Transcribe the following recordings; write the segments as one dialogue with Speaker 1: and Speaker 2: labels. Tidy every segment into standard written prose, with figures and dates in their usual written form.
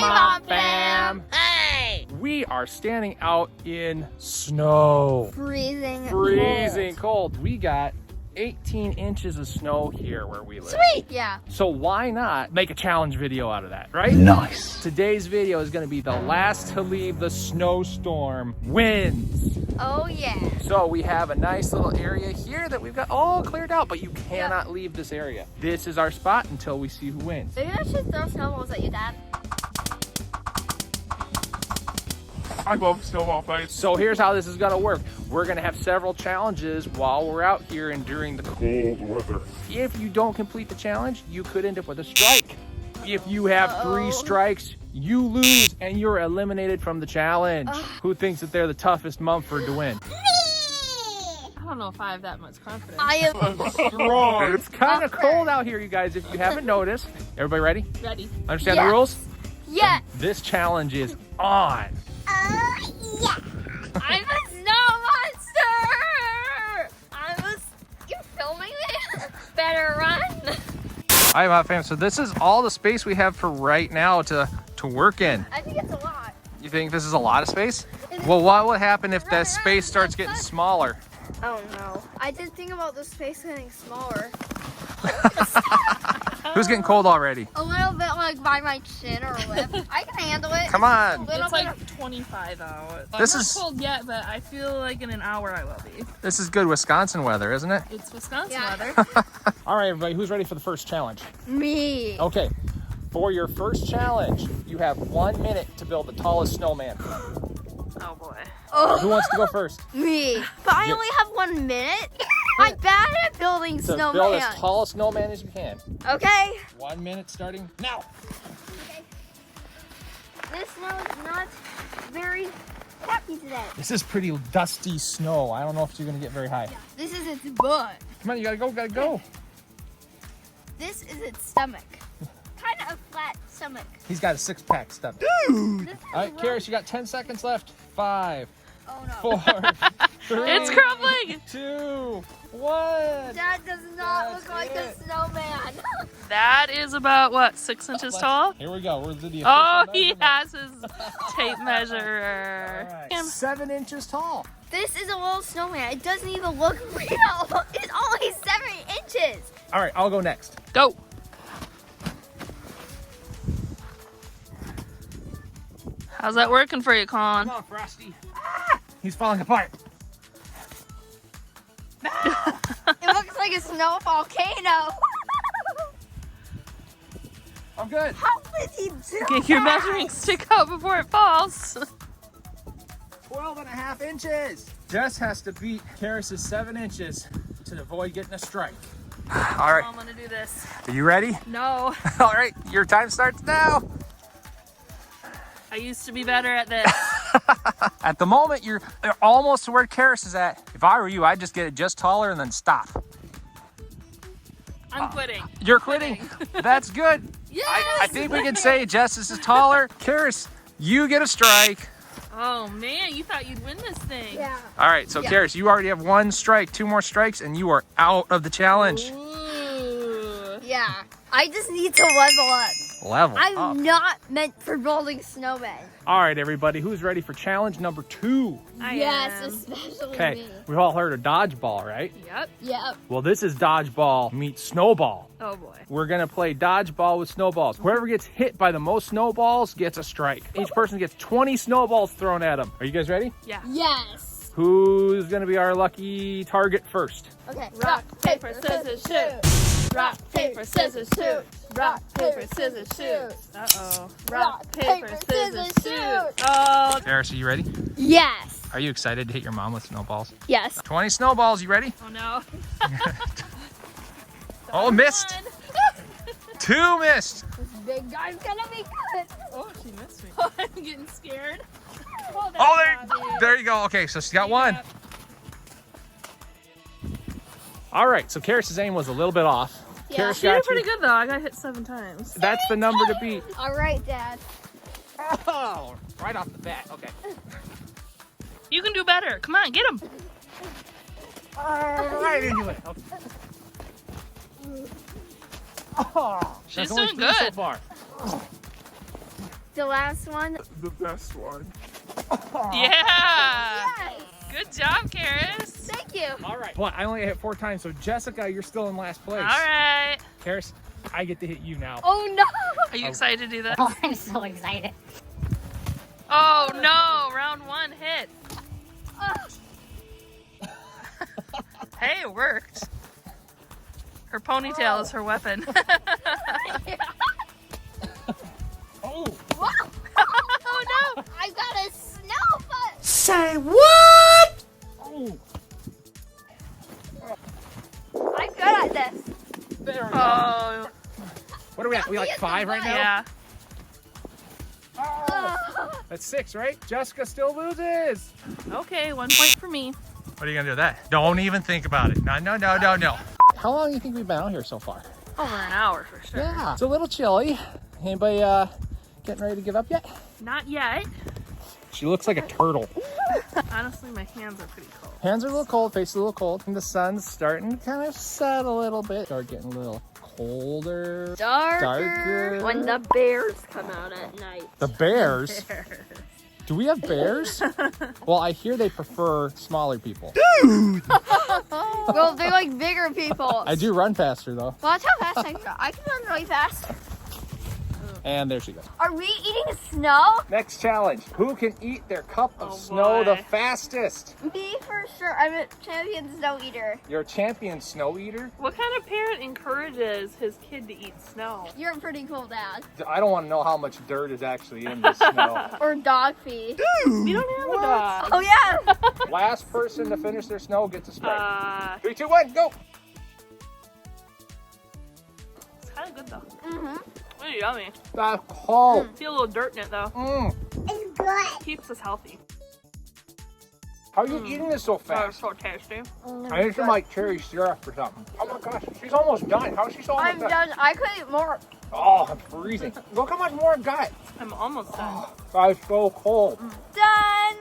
Speaker 1: Come on, fam.
Speaker 2: Hey!
Speaker 1: We are standing out in snow.
Speaker 3: Freezing
Speaker 1: Cold. We got 18 inches of snow here where we live.
Speaker 3: Sweet! Yeah.
Speaker 1: So why not make a challenge video out of that, right?
Speaker 4: Nice.
Speaker 1: Today's video is going to be the last to leave the snowstorm wins.
Speaker 3: Oh, yeah.
Speaker 1: So we have a nice little area here that we've got all cleared out, but you cannot leave this area. This is our spot until we see who wins.
Speaker 3: Maybe I should throw snowballs at you, Dad.
Speaker 4: I love snowball fights.
Speaker 1: So here's how this is gonna work. We're gonna have several challenges while we're out here and during the
Speaker 4: Cold weather.
Speaker 1: If you don't complete the challenge, you could end up with a strike. If you have 3 strikes, you lose and you're eliminated from the challenge. Who thinks that they're the toughest Mumford to win?
Speaker 2: I don't know if I have that much confidence.
Speaker 3: I am
Speaker 4: Strong.
Speaker 1: It's kind of cold out here, you guys, if you haven't noticed. Everybody ready?
Speaker 2: Ready.
Speaker 1: Understand the
Speaker 3: Yes.
Speaker 1: rules?
Speaker 3: Yeah.
Speaker 1: This challenge is on.
Speaker 3: Yeah. I'm a snow monster. You're filming me? Better run.
Speaker 1: All right, my fam, so this is all the space we have for right now to work in.
Speaker 3: I think it's a lot.
Speaker 1: You think this is a lot of space? Well, what would happen if that space starts getting smaller?
Speaker 3: Oh no. I did think about the space getting smaller.
Speaker 1: Who's getting cold already?
Speaker 3: A little bit like by my chin or lip. I can handle it.
Speaker 1: Come on.
Speaker 3: Little
Speaker 2: It's
Speaker 3: bit
Speaker 2: like 25 out.
Speaker 1: This
Speaker 2: I'm
Speaker 1: is-
Speaker 2: not cold yet, but I feel like in an hour I will be.
Speaker 1: This is good Wisconsin weather, isn't it?
Speaker 2: It's Wisconsin
Speaker 3: Yeah.
Speaker 2: weather.
Speaker 1: All right, everybody, who's ready for the first challenge?
Speaker 3: Me.
Speaker 1: Okay, for your first challenge, you have 1 minute to build the tallest snowman.
Speaker 2: Oh boy.
Speaker 1: Who wants to go first?
Speaker 3: Me. But I
Speaker 1: Yeah.
Speaker 3: only have 1 minute. I'm bad at building
Speaker 1: To build as
Speaker 3: snowman.
Speaker 1: tall a snowman as you can.
Speaker 3: Okay.
Speaker 1: 1 minute starting now.
Speaker 3: This snow is not very happy today.
Speaker 1: This is pretty dusty snow. I don't know if you're gonna get very high.
Speaker 3: This is its butt.
Speaker 1: Come on, you gotta go.
Speaker 3: This is its stomach. Kind of a flat stomach.
Speaker 1: He's got a 6-pack stomach.
Speaker 3: This is
Speaker 1: All right, Caris, you got 10 seconds left. 5,
Speaker 3: Oh no.
Speaker 1: 4, 3,
Speaker 2: It's crumbling.
Speaker 1: 2, 1.
Speaker 3: That does not
Speaker 1: That's
Speaker 3: look like
Speaker 1: it.
Speaker 3: a snowman.
Speaker 2: That is about, what, 6 inches tall?
Speaker 1: Here we go. We're the
Speaker 2: Oh,
Speaker 1: official
Speaker 2: he
Speaker 1: measurement.
Speaker 2: has his tape measure.
Speaker 1: All right. 7 inches tall.
Speaker 3: This is a little snowman. It doesn't even look real. It's only 7 inches.
Speaker 1: All right, I'll go next.
Speaker 2: Go. How's that working for you, Colin?
Speaker 1: Come on, Frosty. He's falling apart.
Speaker 3: It looks like a snow volcano.
Speaker 1: I'm good.
Speaker 3: How did he do
Speaker 2: Get your
Speaker 3: that?
Speaker 2: measuring stick out before it falls.
Speaker 1: 12.5 inches. Jess has to beat Caris's 7 inches to avoid getting a strike. All right,
Speaker 2: I'm gonna do this.
Speaker 1: are you ready?
Speaker 2: No,
Speaker 1: All right, your time starts now.
Speaker 2: I used to be better at this.
Speaker 1: At the moment, you're almost to where Caris is at. If I were you, I'd just get it just taller and then stop.
Speaker 2: I'm quitting.
Speaker 1: You're quitting. That's good.
Speaker 2: Yes!
Speaker 1: I think we can say Jess is taller. Caris, you get a strike.
Speaker 2: Oh man, you thought you'd win this thing.
Speaker 3: Yeah.
Speaker 1: All right, so Caris, you already have 1 strike, 2 more strikes, and you are out of the challenge.
Speaker 2: Ooh.
Speaker 3: Yeah. I just need to level up.
Speaker 1: Level
Speaker 3: I'm
Speaker 1: up.
Speaker 3: not meant for building snowmen.
Speaker 1: All right, everybody, who's ready for challenge number 2?
Speaker 2: I
Speaker 3: Yes,
Speaker 2: am.
Speaker 3: especially
Speaker 1: Okay,
Speaker 3: me.
Speaker 1: we've all heard of dodgeball, right?
Speaker 2: Yep.
Speaker 3: Yep.
Speaker 1: Well, this is dodgeball meets snowball.
Speaker 2: Oh boy.
Speaker 1: We're gonna play dodgeball with snowballs. Whoever gets hit by the most snowballs gets a strike. Each person gets 20 snowballs thrown at them. Are you guys ready?
Speaker 2: Yeah.
Speaker 3: Yes.
Speaker 1: Who's gonna be our lucky target first?
Speaker 3: Okay.
Speaker 2: Rock, paper, scissors, shoot. Rock, paper, scissors, shoot. Rock, paper, scissors, shoot. Uh-oh. Rock, paper, scissors, shoot. Oh.
Speaker 1: Caris, are you ready?
Speaker 3: Yes.
Speaker 1: Are you excited to hit your mom with snowballs?
Speaker 3: Yes.
Speaker 1: 20 snowballs, you ready?
Speaker 2: Oh no.
Speaker 1: Oh, missed.
Speaker 2: One.
Speaker 1: 2 missed.
Speaker 3: This big guy's gonna be good.
Speaker 2: Oh, she missed me. I'm getting scared. Oh, that's
Speaker 1: Oh,
Speaker 2: Bobby.
Speaker 1: there you go. Okay, so she got 1.
Speaker 2: Yep.
Speaker 1: All right, so Caris's aim was a little bit off.
Speaker 3: Yeah.
Speaker 1: Caris
Speaker 2: She did
Speaker 1: got
Speaker 2: pretty
Speaker 1: you.
Speaker 2: good though. I got hit 7 times.
Speaker 1: That's the number to beat.
Speaker 3: All right, Dad.
Speaker 1: Oh, right off the bat. Okay.
Speaker 2: You can do better. Come on, get him.
Speaker 1: Right into it. Okay. Oh,
Speaker 2: She's
Speaker 1: that's only
Speaker 2: doing
Speaker 1: 3 so
Speaker 2: good.
Speaker 1: far.
Speaker 3: The last one.
Speaker 4: The best one.
Speaker 2: Yeah.
Speaker 3: Yes.
Speaker 2: Good job, Caris.
Speaker 3: Thank you.
Speaker 1: All right. Well, I only hit 4 times, so Jessica, you're still in last place.
Speaker 2: All right.
Speaker 1: Caris, I get to hit you now.
Speaker 3: Oh no.
Speaker 2: Are you excited to do this?
Speaker 5: Oh, I'm so excited.
Speaker 2: Oh no, round 1 hit. Hey, it worked. Her ponytail is her weapon.
Speaker 1: Oh!
Speaker 2: Oh no!
Speaker 3: I got a snow foot.
Speaker 1: Say what? Oh!
Speaker 3: I'm good at this.
Speaker 1: There we go.
Speaker 2: Oh,
Speaker 1: What are we at? We like 5 right now?
Speaker 2: yeah.
Speaker 1: That's 6, right? Jessica still loses.
Speaker 2: Okay, 1 point for me.
Speaker 1: What are you gonna do with that? Don't even think about it. No, no, no, no, no. How long do you think we've been out here so far?
Speaker 2: Over an hour for sure.
Speaker 1: Yeah. It's a little chilly. Anybody getting ready to give up yet?
Speaker 2: Not yet.
Speaker 1: She looks like a turtle.
Speaker 2: Honestly, my hands are pretty cold.
Speaker 1: Hands are a little cold, face is a little cold. And the sun's starting to kind of set a little bit. Start getting a little colder. Darker.
Speaker 3: When the bears come out at night.
Speaker 1: The bears? Do we have bears? Well, I hear they prefer smaller people.
Speaker 3: Well, they're like bigger people.
Speaker 1: I do run faster though.
Speaker 3: Watch how fast I can run. I can run really fast.
Speaker 1: And there she goes.
Speaker 3: Are we eating snow?
Speaker 1: Next challenge. Who can eat their cup of
Speaker 2: Oh,
Speaker 1: snow the
Speaker 2: boy.
Speaker 1: fastest?
Speaker 3: Me for sure. I'm a champion snow eater.
Speaker 1: You're a champion snow eater?
Speaker 2: What kind of parent encourages his kid to eat snow?
Speaker 3: You're a pretty cool dad.
Speaker 1: I don't want to know how much dirt is actually in the snow.
Speaker 3: Or dog feed.
Speaker 2: We don't have a dog.
Speaker 3: Oh yeah.
Speaker 1: Last person to finish their snow gets a strike. 3, 2, 1, go!
Speaker 2: It's kind of good though.
Speaker 3: Mhm.
Speaker 2: Really yummy.
Speaker 1: That's cold.
Speaker 2: See a little dirt in it though.
Speaker 3: It's good.
Speaker 2: Keeps us healthy.
Speaker 1: How are you eating this so
Speaker 2: Oh, it's
Speaker 1: fast?
Speaker 2: so tasty.
Speaker 1: I need some like cherry syrup or something. Oh my gosh, she's almost done. How is she so almost
Speaker 3: I'm
Speaker 1: done?
Speaker 3: done. I could eat more.
Speaker 1: Oh, I'm freezing. Look how much more I've got.
Speaker 2: I'm almost done.
Speaker 1: That's so cold.
Speaker 3: Done.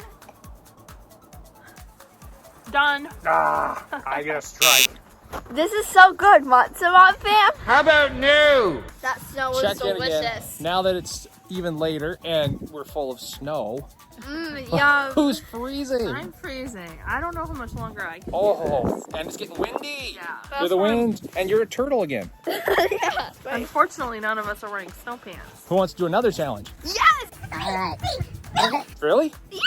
Speaker 2: Done.
Speaker 1: Ah, I get a strike.
Speaker 3: This is so good, Matsuman fam.
Speaker 1: How about new?
Speaker 3: That snow was
Speaker 1: Check in again.
Speaker 3: delicious.
Speaker 1: Now that it's even later and we're full of snow,
Speaker 3: Yum.
Speaker 1: who's freezing?
Speaker 2: I'm freezing. I don't know how much longer I can.
Speaker 1: Oh, and it's getting windy.
Speaker 2: Yeah.
Speaker 1: With the wind, and you're a turtle again.
Speaker 3: Yeah.
Speaker 2: Unfortunately, none of us are wearing snow pants.
Speaker 1: Who wants to do another challenge?
Speaker 3: Yes.
Speaker 1: Really?
Speaker 3: Yes.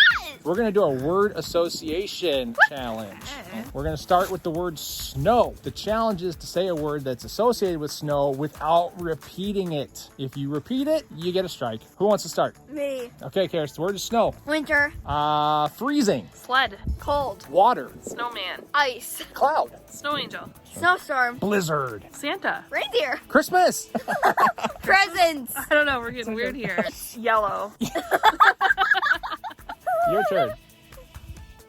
Speaker 1: We're gonna do a word association challenge.
Speaker 2: Okay.
Speaker 1: We're gonna start with the word snow. The challenge is to say a word that's associated with snow without repeating it. If you repeat it, you get a strike. Who wants to start?
Speaker 3: Me.
Speaker 1: Okay, Caris, the word is snow.
Speaker 3: Winter.
Speaker 1: Freezing.
Speaker 2: Sled.
Speaker 3: Cold.
Speaker 1: Water.
Speaker 2: Snowman.
Speaker 3: Ice.
Speaker 1: Cloud.
Speaker 2: Snow angel.
Speaker 3: Snowstorm.
Speaker 1: Blizzard.
Speaker 2: Santa.
Speaker 3: Reindeer.
Speaker 1: Christmas.
Speaker 3: Presents.
Speaker 2: I don't know. We're getting weird here. Yellow.
Speaker 1: Your turn.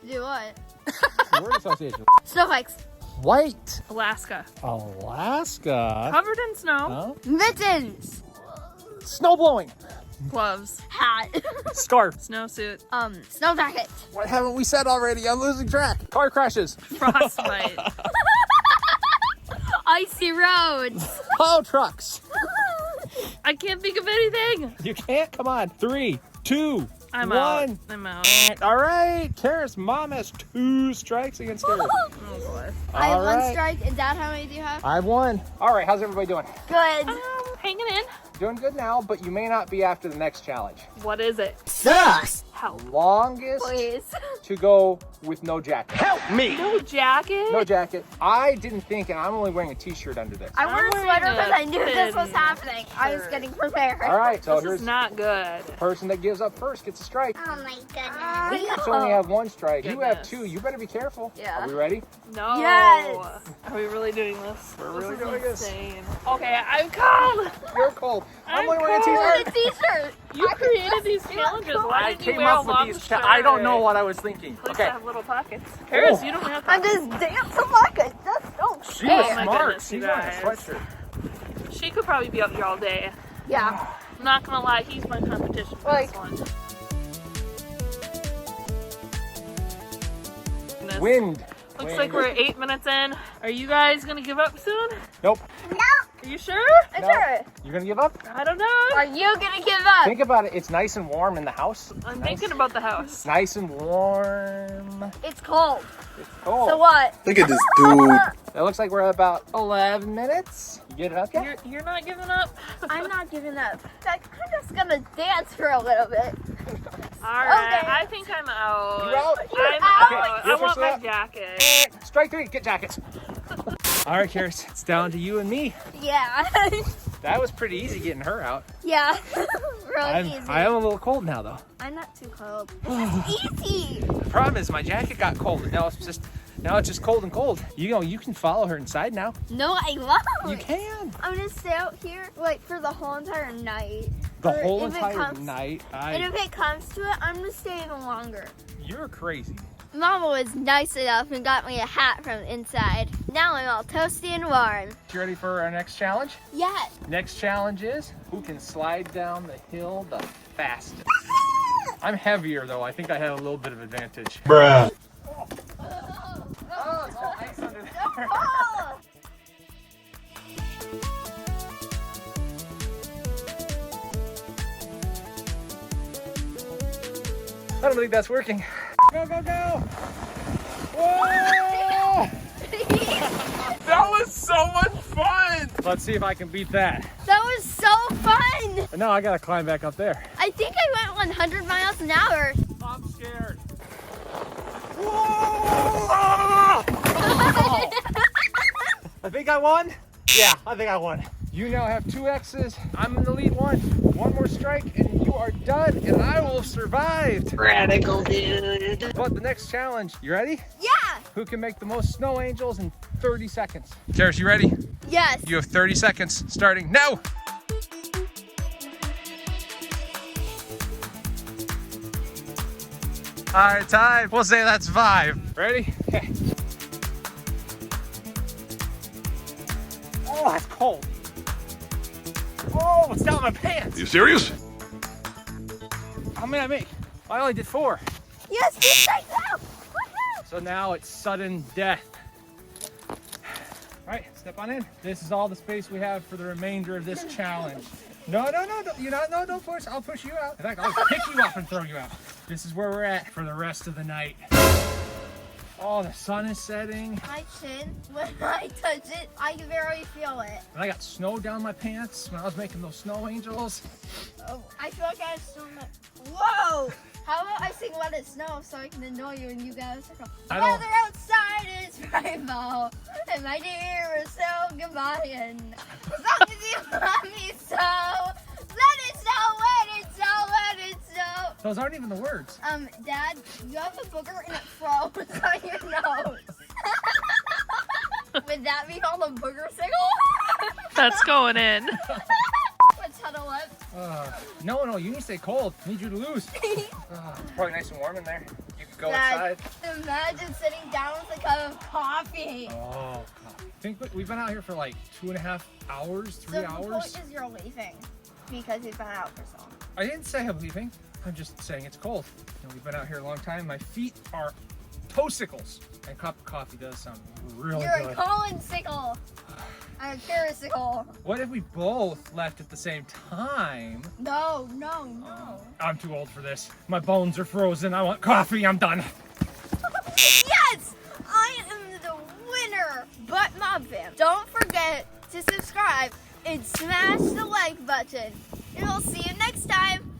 Speaker 3: Do what?
Speaker 1: Word association.
Speaker 3: Snowflakes.
Speaker 1: White.
Speaker 2: Alaska.
Speaker 1: Alaska.
Speaker 2: Covered in snow.
Speaker 1: Huh?
Speaker 3: Mittens.
Speaker 1: Snow blowing.
Speaker 2: Gloves.
Speaker 3: Hat.
Speaker 1: Scarf.
Speaker 2: Snowsuit.
Speaker 3: Snow jacket.
Speaker 1: What haven't we said already? I'm losing track. Car crashes.
Speaker 2: Frostbite.
Speaker 3: Icy roads.
Speaker 1: Plow trucks.
Speaker 2: I can't think of anything.
Speaker 1: You can't? Come on. 3, 2,
Speaker 2: I'm
Speaker 1: 1.
Speaker 2: out. I'm out.
Speaker 1: All right. Caris' mom has 2 strikes against her.
Speaker 2: Oh boy.
Speaker 3: I have
Speaker 1: All
Speaker 3: one
Speaker 1: right.
Speaker 3: strike. And Dad, how many do you have?
Speaker 1: I have 1. All right. How's everybody doing?
Speaker 3: Good.
Speaker 2: Hanging in.
Speaker 1: Doing good now, but you may not be after the next challenge.
Speaker 2: What is it?
Speaker 1: Sus.
Speaker 2: Help.
Speaker 1: Longest
Speaker 3: Please.
Speaker 1: to go with no jacket. Help me.
Speaker 2: No jacket?
Speaker 1: No jacket. I didn't think, and I'm only wearing a t-shirt under this.
Speaker 3: I wore
Speaker 2: I'm
Speaker 3: a
Speaker 2: wearing
Speaker 3: sweater
Speaker 2: a
Speaker 3: because I knew this was
Speaker 2: thin
Speaker 3: happening. I was
Speaker 2: shirt.
Speaker 3: getting prepared.
Speaker 1: All right. So
Speaker 2: This
Speaker 1: here's
Speaker 2: is not good.
Speaker 1: the person that gives up first gets a strike.
Speaker 3: Oh my goodness.
Speaker 1: We also only have 1 strike. You have
Speaker 2: Goodness.
Speaker 1: 2. You better be careful.
Speaker 3: Yeah.
Speaker 1: Are we ready?
Speaker 2: No.
Speaker 3: Yes.
Speaker 2: Are we really doing this?
Speaker 1: We're
Speaker 2: This
Speaker 1: really
Speaker 2: is
Speaker 1: doing this.
Speaker 2: insane. Okay, I'm cold.
Speaker 1: You're cold. I'm
Speaker 2: I'm
Speaker 1: only wearing a
Speaker 2: cold.
Speaker 1: t-shirt.
Speaker 3: A t-shirt.
Speaker 2: You created these challenges. Why
Speaker 1: I
Speaker 2: didn't you
Speaker 1: came
Speaker 2: wear a
Speaker 1: up with
Speaker 2: long
Speaker 1: these.
Speaker 2: shirt?
Speaker 1: I don't know what I was thinking.
Speaker 2: At least
Speaker 1: Okay.
Speaker 2: I have little pockets. Caris,
Speaker 1: Oh.
Speaker 2: you don't have
Speaker 3: I'm
Speaker 2: pockets.
Speaker 3: just dancing like a just don't
Speaker 1: She was
Speaker 2: Oh my
Speaker 1: smart.
Speaker 2: goodness,
Speaker 1: She's
Speaker 2: you
Speaker 1: wearing a
Speaker 2: guys.
Speaker 1: sweatshirt.
Speaker 2: She could probably be out here all day.
Speaker 3: Yeah.
Speaker 2: I'm not gonna lie, he's my competition for
Speaker 3: Like-
Speaker 2: this one. Goodness.
Speaker 1: Wind.
Speaker 2: Looks
Speaker 1: Wind.
Speaker 2: like we're 8 minutes in. Are you guys gonna give up soon?
Speaker 1: Nope.
Speaker 3: No.
Speaker 2: Are you sure?
Speaker 3: I'm
Speaker 1: No.
Speaker 3: sure.
Speaker 1: You gonna give up?
Speaker 2: I don't know.
Speaker 3: Are you gonna give up?
Speaker 1: Think about it. It's nice and warm in the house.
Speaker 2: I'm
Speaker 1: Nice.
Speaker 2: thinking about the house.
Speaker 1: Nice and warm.
Speaker 3: It's cold.
Speaker 1: It's cold.
Speaker 3: So what?
Speaker 5: Look at this dude.
Speaker 1: It looks like we're at about 11 minutes. You get it up yet?
Speaker 2: You're not giving up?
Speaker 3: I'm not giving up. I'm just gonna dance for a little bit.
Speaker 2: Alright,
Speaker 3: Okay.
Speaker 2: I think I'm out.
Speaker 1: You out?
Speaker 2: I'm
Speaker 3: out?
Speaker 2: out.
Speaker 1: Okay,
Speaker 2: I want my
Speaker 1: officially
Speaker 2: jacket.
Speaker 1: Strike three. Get jackets. All right, Caris. It's down to you and me.
Speaker 3: Yeah.
Speaker 1: That was pretty easy getting her out.
Speaker 3: Yeah. Really easy.
Speaker 1: I am a little cold now, though.
Speaker 3: I'm not too cold. This is easy.
Speaker 1: The problem is my jacket got cold, and now it's just cold and cold. You know, you can follow her inside now.
Speaker 3: No, I won't.
Speaker 1: You can.
Speaker 3: I'm gonna stay out here like for the whole entire night.
Speaker 1: The
Speaker 3: Or
Speaker 1: whole
Speaker 3: if it
Speaker 1: entire
Speaker 3: comes-
Speaker 1: night.
Speaker 3: And if it comes to it, I'm gonna stay even longer.
Speaker 1: You're crazy.
Speaker 3: Mama was nice enough and got me a hat from inside. Now I'm all toasty and warm.
Speaker 1: You ready for our next challenge?
Speaker 3: Yes.
Speaker 1: Next challenge is who can slide down the hill the fastest. I'm heavier though. I think I have a little bit of advantage.
Speaker 5: Bruh.
Speaker 1: Oh, it's all ice under there.
Speaker 3: Oh.
Speaker 1: I don't think that's working. Go, go, go! Whoa!
Speaker 4: That was so much fun.
Speaker 1: Let's see if I can beat that.
Speaker 3: That was so fun.
Speaker 1: But now I gotta climb back up there.
Speaker 3: I think I went 100 miles an hour.
Speaker 1: I'm scared. I think I won. Yeah, I think I won. You now have 2 X's. I'm in the lead 1. 1 more strike and you are done and I will have survived.
Speaker 2: Radical dude.
Speaker 1: But the next challenge, you ready?
Speaker 3: Yeah.
Speaker 1: Who can make the most snow angels in 30 seconds? Caris, you ready?
Speaker 3: Yes.
Speaker 1: You have 30 seconds starting now. All right, time. We'll say that's 5. Ready? Okay. Oh, that's cold. Oh, it's down my pants.
Speaker 4: You serious?
Speaker 1: How many I make? I only did 4.
Speaker 3: Yes, just like that. Woohoo!
Speaker 1: So now it's sudden death. All right, step on in. This is all the space we have for the remainder of this challenge. No, don't push. I'll push you out. In fact, I'll pick you up and throw you out. This is where we're at for the rest of the night. Oh, the sun is setting.
Speaker 3: My chin, when I touch it, I can barely feel it.
Speaker 1: And I got snow down my pants when I was making those snow angels.
Speaker 3: Oh, I feel like I have snow in my... Whoa! How about I sing Let It Snow so I can annoy you and you guys are going,
Speaker 1: I don't-
Speaker 3: weather outside is rainbow, and my dear is so goodbye, and as long as you love me so, let it snow, let it snow, let it snow.
Speaker 1: Those aren't even the words.
Speaker 3: Dad, you have a booger and it froze on your nose. Would that be called a booger signal?
Speaker 2: That's going in.
Speaker 3: Let's huddle up.
Speaker 1: No, you need to stay cold. I need you to lose. Probably nice and warm in there. You can go
Speaker 3: Dad,
Speaker 1: inside.
Speaker 3: imagine sitting down with a cup of coffee.
Speaker 1: Oh, God. I think we've been out here for like 2.5 hours, 3
Speaker 3: So the
Speaker 1: hours.
Speaker 3: point is you're leaving because you've been out for so long.
Speaker 1: I didn't say I'm leaving. I'm just saying it's cold. You know, we've been out here a long time. My feet are toasticles. And a cup of coffee does sound really
Speaker 3: You're
Speaker 1: good.
Speaker 3: a Colin sickle. I'm a Caris sickle.
Speaker 1: What if we both left at the same time?
Speaker 3: No.
Speaker 1: I'm too old for this. My bones are frozen. I want coffee. I'm done.
Speaker 3: Yes! I am the winner! But Mom Fam, don't forget to subscribe and smash the like button. And we'll see you next time.